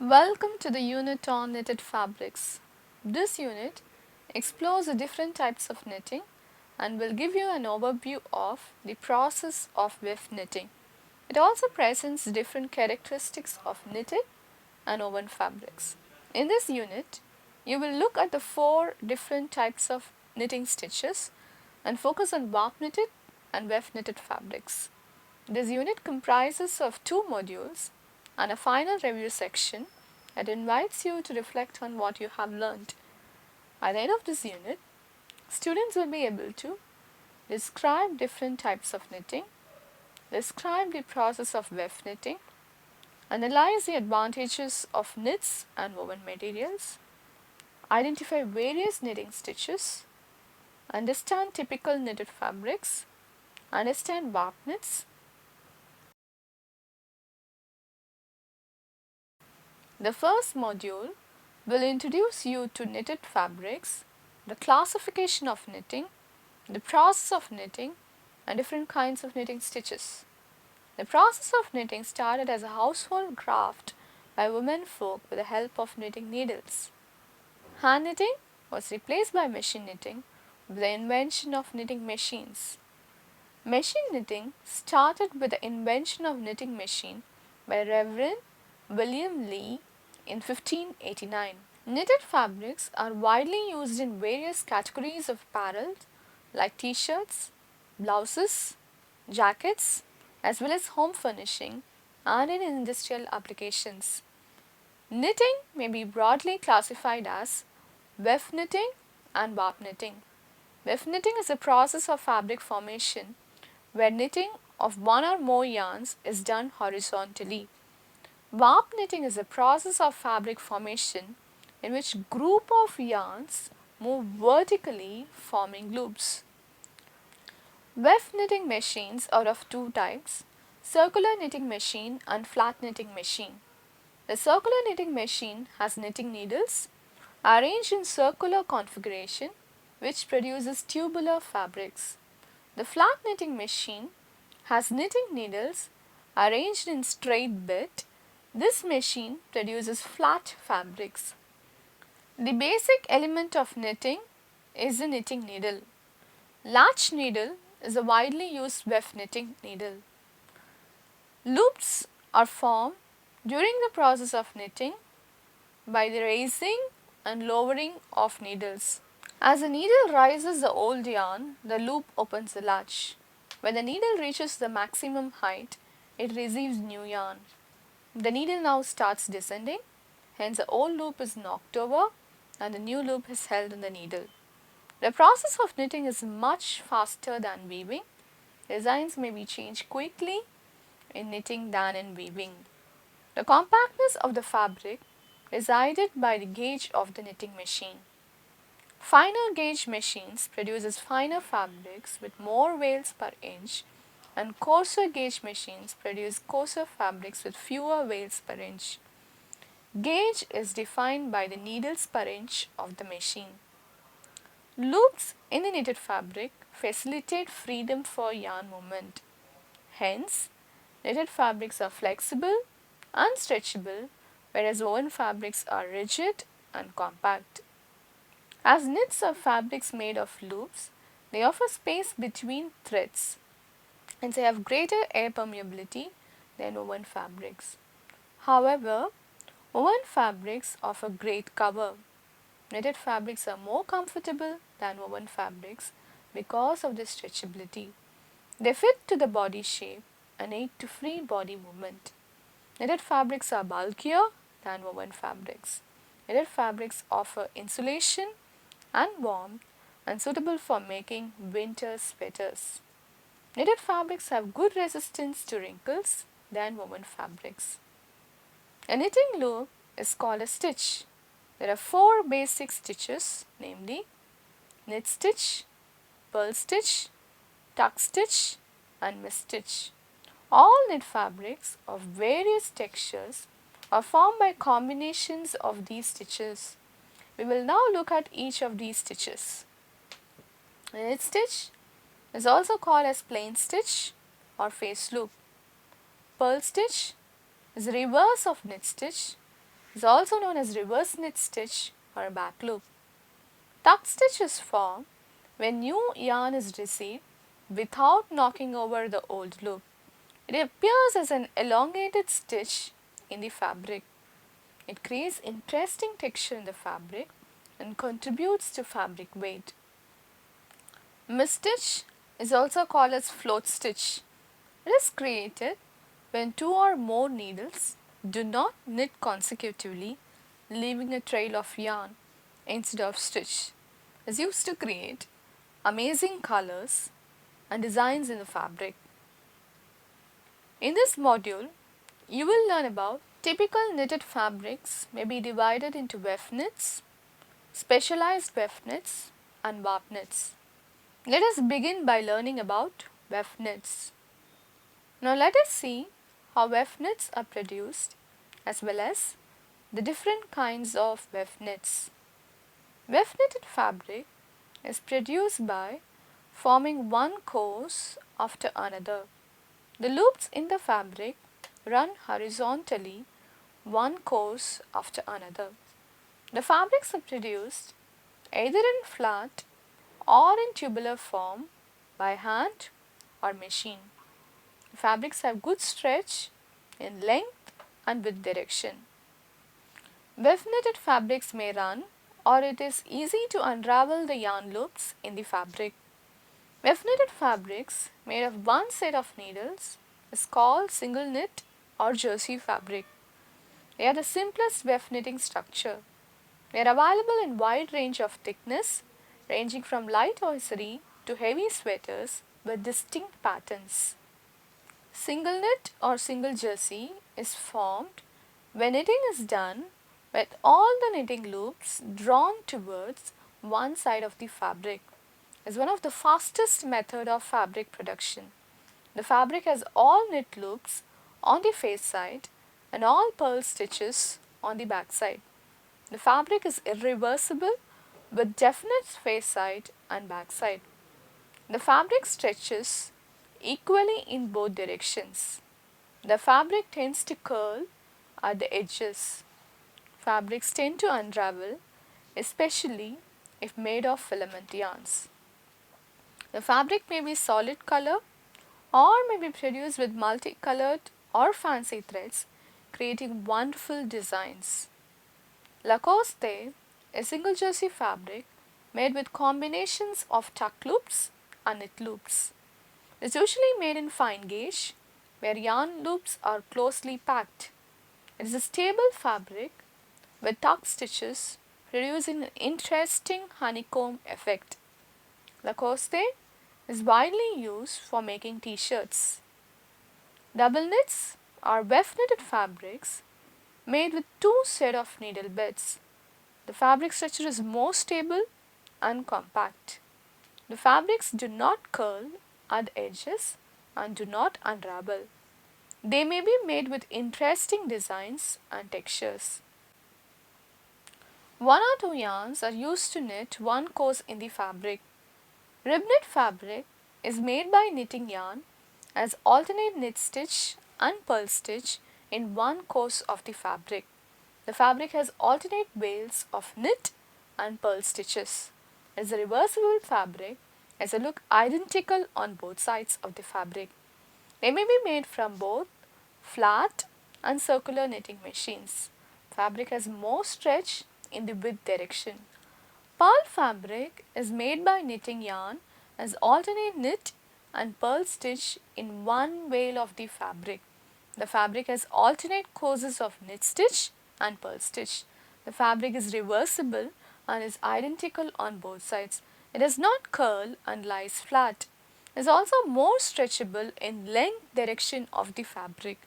Welcome to the unit on knitted fabrics. This unit explores the different types of knitting and will give you an overview of the process of weft knitting. It also presents different characteristics of knitted and woven fabrics. In this unit, you will look at the 4 different types of knitting stitches and focus on warp knitted and weft knitted fabrics. This unit comprises of 2 modules and a final review section that invites you to reflect on what you have learned. At the end of this unit, students will be able to describe different types of knitting, describe the process of weft knitting, analyze the advantages of knits and woven materials, identify various knitting stitches, understand typical knitted fabrics, understand warp knits. The first module will introduce you to knitted fabrics, the classification of knitting, the process of knitting, and different kinds of knitting stitches. The process of knitting started as a household craft by women folk with the help of knitting needles. Hand knitting was replaced by machine knitting with the invention of knitting machines. Machine knitting started with the invention of knitting machine by Reverend William Lee in 1589. Knitted fabrics are widely used in various categories of apparel like t-shirts, blouses, jackets, as well as home furnishing and in industrial applications. Knitting may be broadly classified as weft knitting and warp knitting. Weft knitting is a process of fabric formation where knitting of one or more yarns is done horizontally. Warp knitting is a process of fabric formation in which group of yarns move vertically forming loops. Weft knitting machines are of 2 types, circular knitting machine and flat knitting machine. The circular knitting machine has knitting needles arranged in circular configuration which produces tubular fabrics. The flat knitting machine has knitting needles arranged in straight bit. This machine produces flat fabrics. The basic element of knitting is the knitting needle. Latch needle is a widely used weft knitting needle. Loops are formed during the process of knitting by the raising and lowering of needles. As the needle rises the old yarn, the loop opens the latch. When the needle reaches the maximum height, it receives new yarn. The needle now starts descending, hence the old loop is knocked over and the new loop is held in the needle. The process of knitting is much faster than weaving. Designs may be changed quickly in knitting than in weaving. The compactness of the fabric is aided by the gauge of the knitting machine. Finer gauge machines produces finer fabrics with more wales per inch and coarser gauge machines produce coarser fabrics with fewer wales per inch. Gauge is defined by the needles per inch of the machine. Loops in the knitted fabric facilitate freedom for yarn movement. Hence, knitted fabrics are flexible and stretchable, whereas woven fabrics are rigid and compact. As knits are fabrics made of loops, they offer space between threads and they have greater air permeability than woven fabrics. However, woven fabrics offer great cover. Knitted fabrics are more comfortable than woven fabrics because of their stretchability. They fit to the body shape and aid to free body movement. Knitted fabrics are bulkier than woven fabrics. Knitted fabrics offer insulation and warmth and suitable for making winter sweaters. Knitted fabrics have good resistance to wrinkles than woven fabrics. A knitting loop is called a stitch. There are 4 basic stitches, namely knit stitch, purl stitch, tuck stitch and mist stitch. All knit fabrics of various textures are formed by combinations of these stitches. We will now look at each of these stitches. A knit stitch is also called as plain stitch or face loop. Purl stitch is the reverse of knit stitch. is also known as reverse knit stitch or back loop. Tuck stitch is formed when new yarn is received without knocking over the old loop. It appears as an elongated stitch in the fabric. It creates interesting texture in the fabric and contributes to fabric weight. Misstitch is also called as float stitch. It is created when two or more needles do not knit consecutively, leaving a trail of yarn instead of stitch. It is used to create amazing colors and designs in the fabric. In this module, you will learn about typical knitted fabrics may be divided into weft knits, specialized weft knits and warp knits. Let us begin by learning about weft knits. Now let us see how weft knits are produced as well as the different kinds of weft knits. Weft knitted fabric is produced by forming one course after another. The loops in the fabric run horizontally one course after another. The fabrics are produced either in flat or in tubular form by hand or machine. The fabrics have good stretch in length and width direction. Weft knitted fabrics may run or it is easy to unravel the yarn loops in the fabric. Weft knitted fabrics made of one set of needles is called single knit or jersey fabric. They are the simplest weft knitting structure. They are available in wide range of thickness ranging from light hosiery to heavy sweaters with distinct patterns. Single knit or single jersey is formed when knitting is done with all the knitting loops drawn towards one side of the fabric. It is one of the fastest method of fabric production. The fabric has all knit loops on the face side and all purl stitches on the back side. The fabric is irreversible with definite face side and back side. The fabric stretches equally in both directions. The fabric tends to curl at the edges. Fabrics tend to unravel, especially if made of filament yarns. The fabric may be solid color or may be produced with multicolored or fancy threads, creating wonderful designs. Lacoste is single jersey fabric made with combinations of tuck loops and knit loops. It is usually made in fine gauge where yarn loops are closely packed. It is a stable fabric with tuck stitches producing an interesting honeycomb effect. Lacoste is widely used for making t-shirts. Double knits are weft knitted fabrics made with two sets of needle beds. The fabric structure is more stable and compact. The fabrics do not curl at the edges and do not unravel. They may be made with interesting designs and textures. One or two yarns are used to knit one course in the fabric. Rib knit fabric is made by knitting yarn as alternate knit stitch and purl stitch in one course of the fabric. The fabric has alternate bales of knit and purl stitches. It is a reversible fabric as they look identical on both sides of the fabric. They may be made from both flat and circular knitting machines. Fabric has more stretch in the width direction. Purl fabric is made by knitting yarn as alternate knit and purl stitch in one bale of the fabric. The fabric has alternate courses of knit stitch and purl stitch. The fabric is reversible and is identical on both sides. It does not curl and lies flat. It is also more stretchable in length direction of the fabric.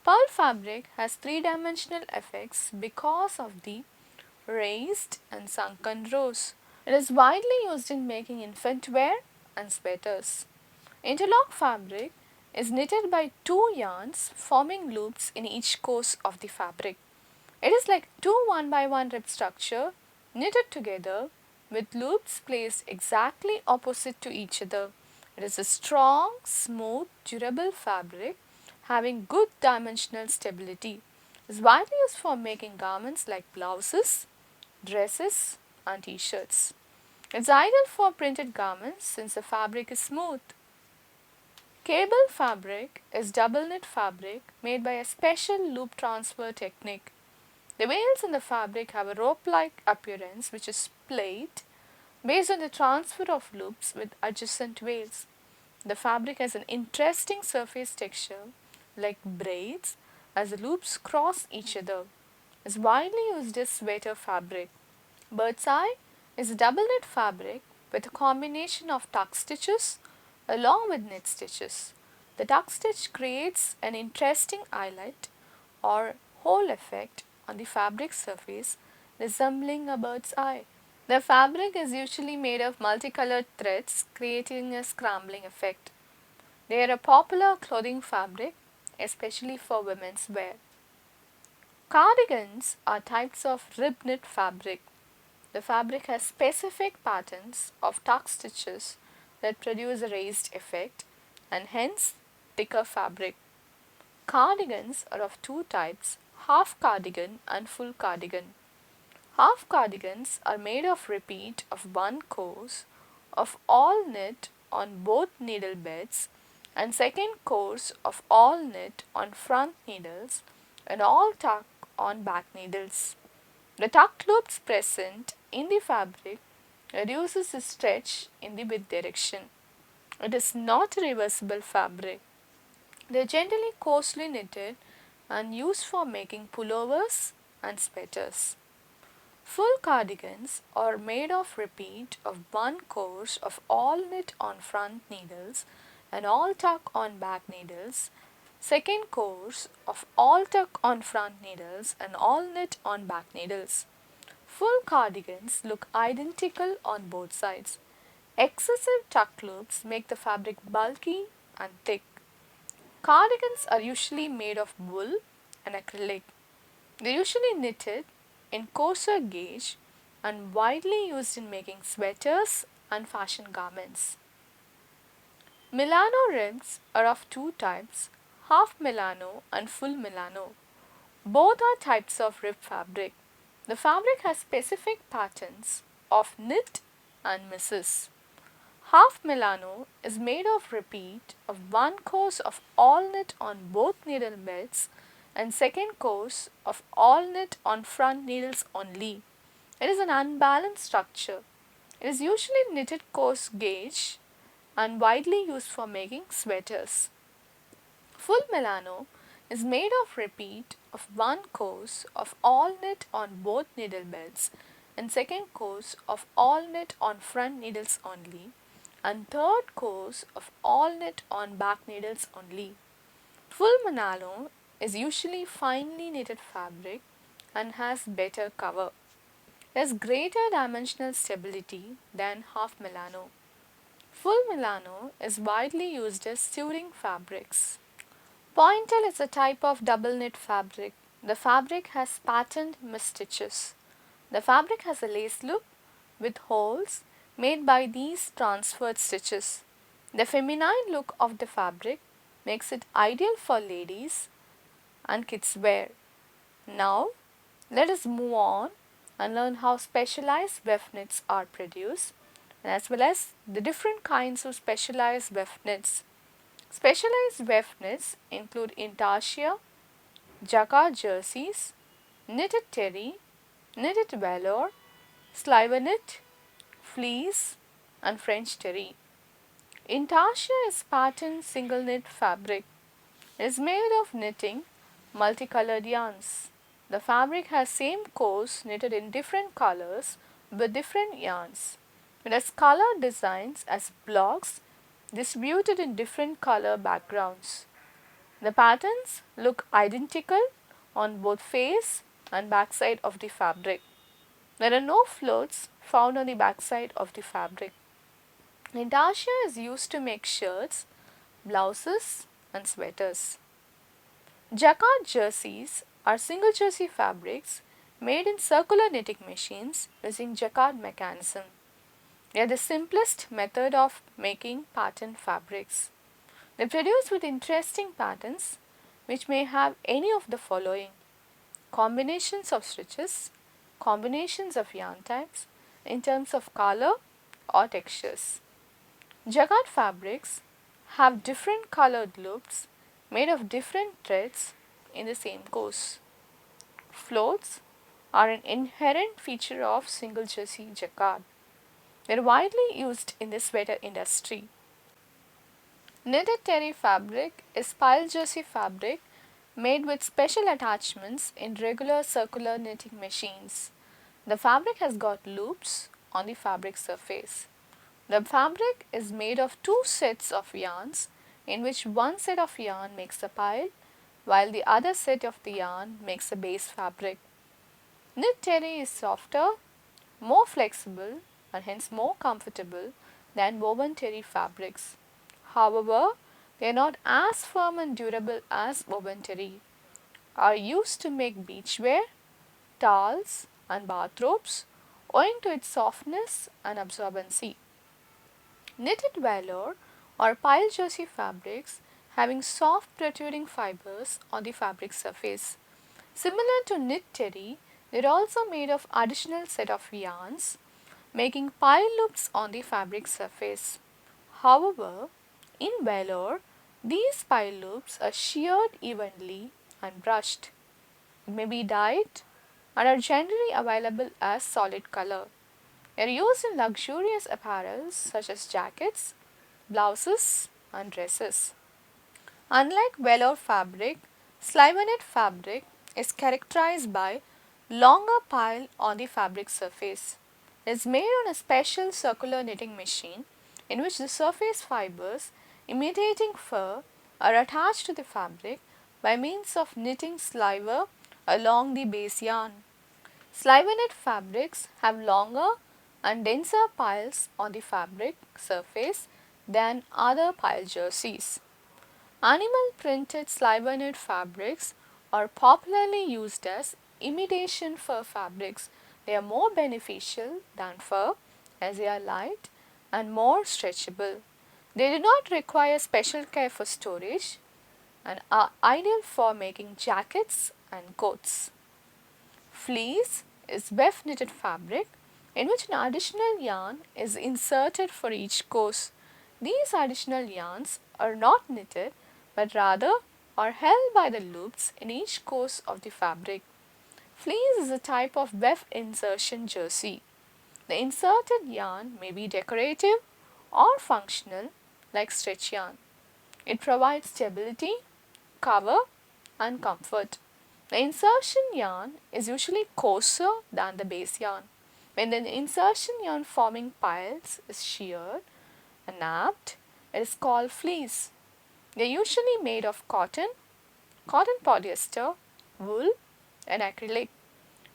Purl fabric has three-dimensional effects because of the raised and sunken rows. It is widely used in making infant wear and sweaters. Interlock fabric is knitted by two yarns forming loops in each course of the fabric. It is like two 1x1 rib structure knitted together with loops placed exactly opposite to each other. It is a strong, smooth, durable fabric having good dimensional stability. is widely used for making garments like blouses, dresses, and t-shirts. It's ideal for printed garments since the fabric is smooth. Cable fabric is double knit fabric made by a special loop transfer technique. The veils in the fabric have a rope-like appearance which is played based on the transfer of loops with adjacent veils. The fabric has an interesting surface texture like braids as the loops cross each other. It's widely used as sweater fabric. Bird's eye is a double knit fabric with a combination of tuck stitches along with knit stitches. The tuck stitch creates an interesting eyelet or hole effect on the fabric surface resembling a bird's eye. The fabric is usually made of multicolored threads creating a scrambling effect. They are a popular clothing fabric especially for women's wear. Cardigans are types of rib knit fabric. The fabric has specific patterns of tuck stitches that produce a raised effect and hence thicker fabric. Cardigans are of two types, half cardigan and full cardigan. Half cardigans are made of repeat of one course of all knit on both needle beds and second course of all knit on front needles and all tuck on back needles. The tuck loops present in the fabric reduces the stretch in the width direction. It is not a reversible fabric. They are generally coarsely knitted and used for making pullovers and sweaters. Full cardigans are made of repeat of one course of all knit on front needles and all tuck on back needles, second course of all tuck on front needles and all knit on back needles. Full cardigans look identical on both sides. Excessive tuck loops make the fabric bulky and thick. Cardigans are usually made of wool and acrylic. They are usually knitted in coarser gauge and widely used in making sweaters and fashion garments. Milano ribs are of two types, half Milano and full Milano. Both are types of rib fabric. The fabric has specific patterns of knit and misses. Half Milano is made of repeat of one course of all knit on both needle beds and second course of all knit on front needles only. It is an unbalanced structure. It is usually knitted coarse gauge and widely used for making sweaters. Full Milano is made of repeat of one course of all knit on both needle beds and second course of all knit on front needles only and third course of all knit on back needles only. Full Milano is usually finely knitted fabric and has better cover. It has greater dimensional stability than half Milano. Full Milano is widely used as sewing fabrics. Pointel is a type of double knit fabric. The fabric has patterned misstitches. The fabric has a lace loop with holes made by these transferred stitches. The feminine look of the fabric makes it ideal for ladies and kids wear. Now, let us move on and learn how specialized weft knits are produced as well as the different kinds of specialized weft knits. Specialized weft knits include intarsia, jacquard jerseys, knitted terry, knitted velour, sliver knit, fleece and French terry. Intarsia is patterned single knit fabric. It is made of knitting multicolored yarns. The fabric has same course knitted in different colors with different yarns. It has color designs as blocks distributed in different color backgrounds. The patterns look identical on both face and backside of the fabric. There are no floats found on the backside of the fabric. Intarsia is used to make shirts, blouses and sweaters. Jacquard jerseys are single jersey fabrics made in circular knitting machines using jacquard mechanism. They are the simplest method of making patterned fabrics. They are produced with interesting patterns which may have any of the following: combinations of stitches, combinations of yarn types in terms of color or textures. Jacquard fabrics have different colored loops made of different threads in the same course. Floats are an inherent feature of single jersey jacquard. They are widely used in the sweater industry. Knitted terry fabric is pile jersey fabric made with special attachments in regular circular knitting machines. The fabric has got loops on the fabric surface. The fabric is made of two sets of yarns in which one set of yarn makes a pile while the other set of the yarn makes a base fabric. Knit terry is softer, more flexible and hence more comfortable than woven terry fabrics. However, they are not as firm and durable as woven terry. Are used to make beachwear, towels and bathrobes owing to its softness and absorbency. Knitted velour or pile jersey fabrics having soft protruding fibers on the fabric surface. Similar to knit terry, they are also made of additional set of yarns making pile loops on the fabric surface. However, in velour, these pile loops are sheared evenly and brushed. It may be dyed and are generally available as solid color. They are used in luxurious apparels such as jackets, blouses and dresses. Unlike velour fabric, Sliver-knit fabric is characterized by longer pile on the fabric surface. It is made on a special circular knitting machine in which the surface fibers imitating fur are attached to the fabric by means of knitting sliver along the base yarn. Sliver-knit fabrics have longer and denser piles on the fabric surface than other pile jerseys. Animal printed sliver-knit fabrics are popularly used as imitation fur fabrics. They are more beneficial than fur as they are light and more stretchable. They do not require special care for storage and are ideal for making jackets and coats. Fleece is weft knitted fabric in which an additional yarn is inserted for each course. These additional yarns are not knitted but rather are held by the loops in each course of the fabric. Fleece is a type of weft insertion jersey. The inserted yarn may be decorative or functional like stretch yarn. It provides stability, cover and comfort. The insertion yarn is usually coarser than the base yarn. When the insertion yarn forming piles is sheared and napped, it is called fleece. They are usually made of cotton polyester, wool and acrylic.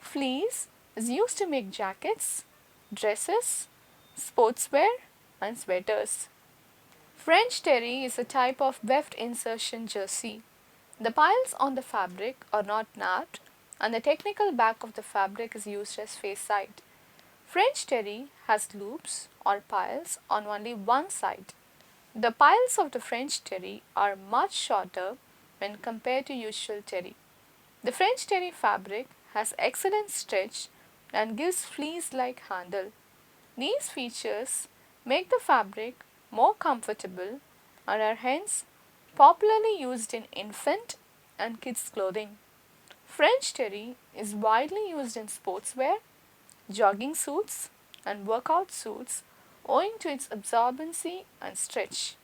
Fleece is used to make jackets, dresses, sportswear and sweaters. French terry is a type of weft insertion jersey. The piles on the fabric are not napped and the technical back of the fabric is used as face side. French terry has loops or piles on only one side. The piles of the French terry are much shorter when compared to usual terry. The French terry fabric has excellent stretch and gives fleece-like handle. These features make the fabric more comfortable and are hence popularly used in infant and kids clothing. French terry is widely used in sportswear, jogging suits and workout suits owing to its absorbency and stretch.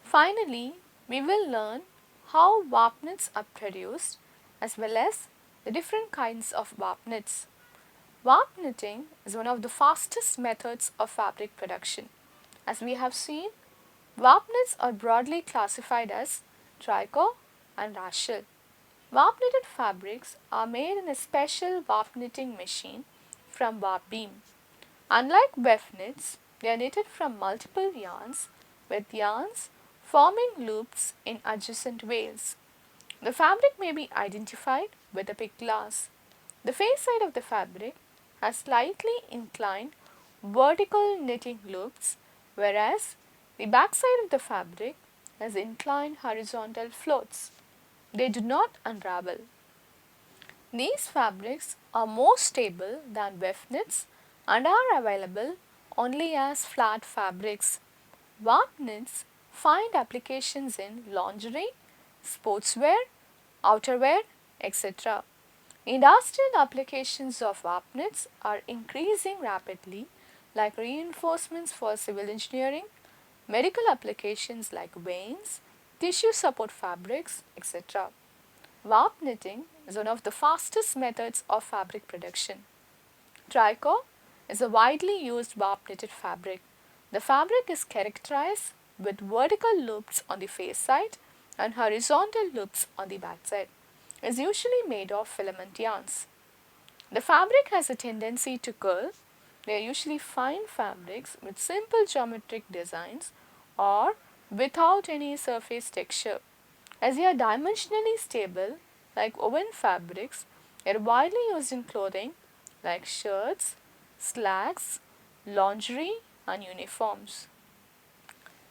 Finally, we will learn how warp knits are produced as well as the different kinds of warp knits. Warp knitting is one of the fastest methods of fabric production. As we have seen, warp knits are broadly classified as tricot and raschel. Warp knitted fabrics are made in a special warp knitting machine from warp beam. Unlike weft knits, they are knitted from multiple yarns with yarns forming loops in adjacent wales. The fabric may be identified with a pick glass. The face side of the fabric has slightly inclined vertical knitting loops, whereas the back side of the fabric has inclined horizontal floats. They do not unravel. These fabrics are more stable than weft knits and are available only as flat fabrics. Warp knits find applications in lingerie, sportswear, outerwear, etc. Industrial applications of warp knits are increasing rapidly, like reinforcements for civil engineering, medical applications like veins, tissue support fabrics, etc. Warp knitting is one of the fastest methods of fabric production. Tricot is a widely used warp knitted fabric. The fabric is characterized with vertical loops on the face side and horizontal loops on the back side. It is usually made of filament yarns. The fabric has a tendency to curl. They are usually fine fabrics with simple geometric designs or without any surface texture. As they are dimensionally stable, like woven fabrics, they are widely used in clothing like shirts, slacks, lingerie, and uniforms.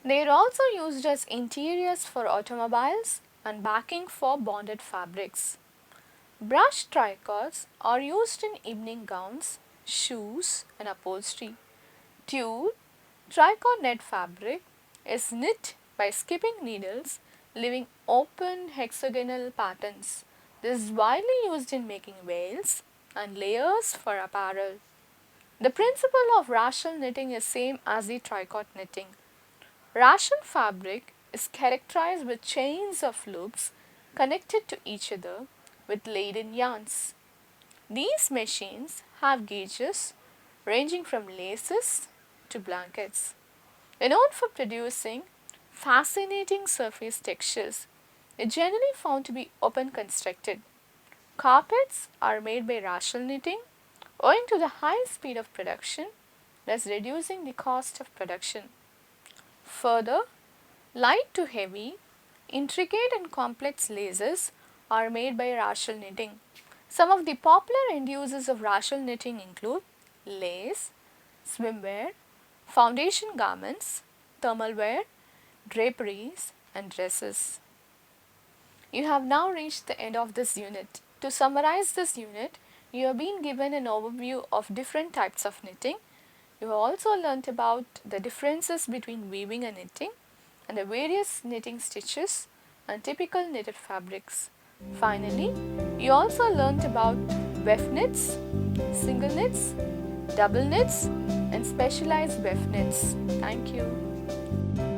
They are also used as interiors for automobiles and backing for bonded fabrics. Brushed tricots are used in evening gowns, shoes, and upholstery. Tulle, tricot net fabric, is knit by skipping needles, leaving open hexagonal patterns. This is widely used in making veils and layers for apparel. The principle of rational knitting is same as the tricot knitting. Rational fabric is characterized with chains of loops connected to each other with laden yarns. These machines have gauges ranging from laces to blankets. They are known for producing fascinating surface textures. They are generally found to be open constructed. Carpets are made by rational knitting owing to the high speed of production, thus reducing the cost of production. Further, light to heavy, intricate and complex laces are made by rational knitting. Some of the popular end uses of rational knitting include lace, swimwear, foundation garments, thermal wear, draperies, and dresses. You have now reached the end of this unit. To summarize this unit, you have been given an overview of different types of knitting. You have also learnt about the differences between weaving and knitting and the various knitting stitches and typical knitted fabrics. Finally, you also learnt about weft knits, single knits, double knits and specialized weft knits. Thank you.